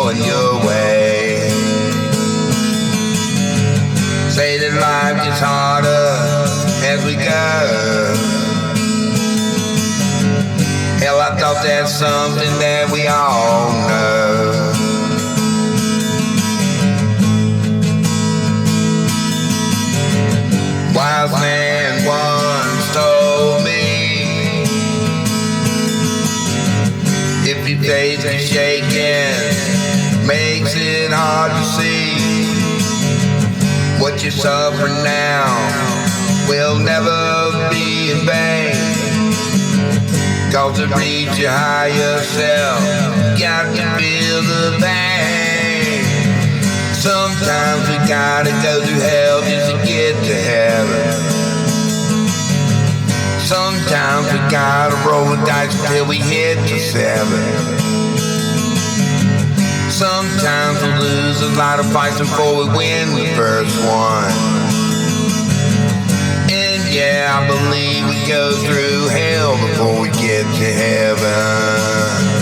going your way. Say that life gets harder as we go. Hell, I thought that's something that we all know. Wise man once told me, if your faith is shaking, makes it hard to see. What you suffer now will never be in vain. Cause to reach your higher self, got to feel the pain. Sometimes we gotta go through hell just to get to heaven. Sometimes we gotta roll the dice until we hit the 7. Sometimes we lose a lot of fights before we win the first one. And yeah, I believe we go through hell before we get to heaven.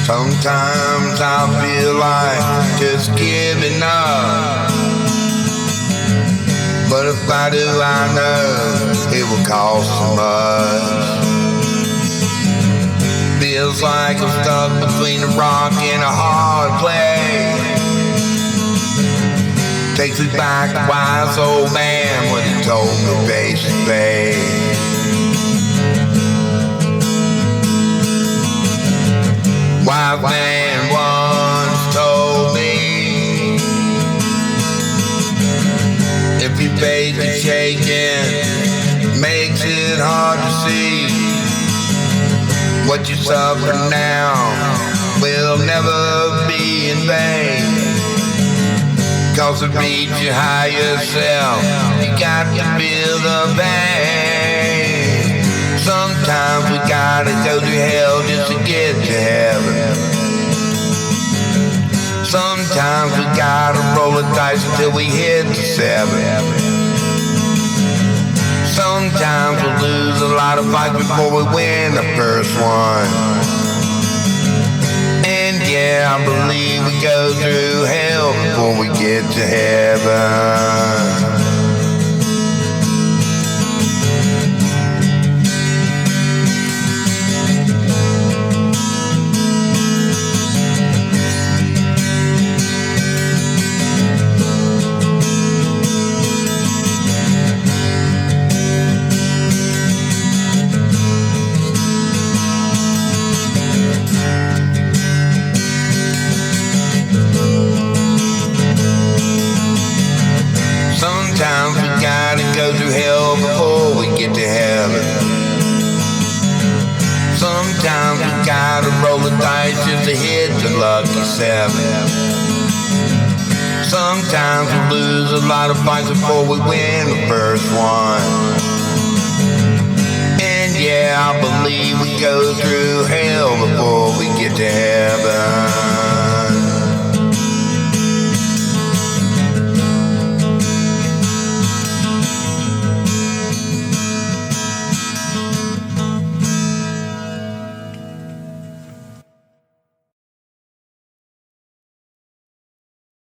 Sometimes I feel like just giving up, but if I do, I know it will cost so much. Feels like I'm stuck between a rock and a hard place. Takes me back to wise old man when he told me face to face. Wise man once told me, if your faith is shaking, makes it hard to see. What you suffer now will never be in vain. Cause to reach your higher self, you got to feel the pain. Sometimes we gotta go through hell just to get to heaven. Sometimes we gotta roll the dice until we hit the 7. Sometimes we lose a lot of fights before we win the first one. And yeah, I believe we go through hell before we get to heaven. Sometimes we gotta go through hell before we get to heaven. Sometimes we gotta roll the dice just to hit the lucky 7. Sometimes we lose a lot of fights before we win the first one. And yeah, I believe we go through hell before we get to heaven.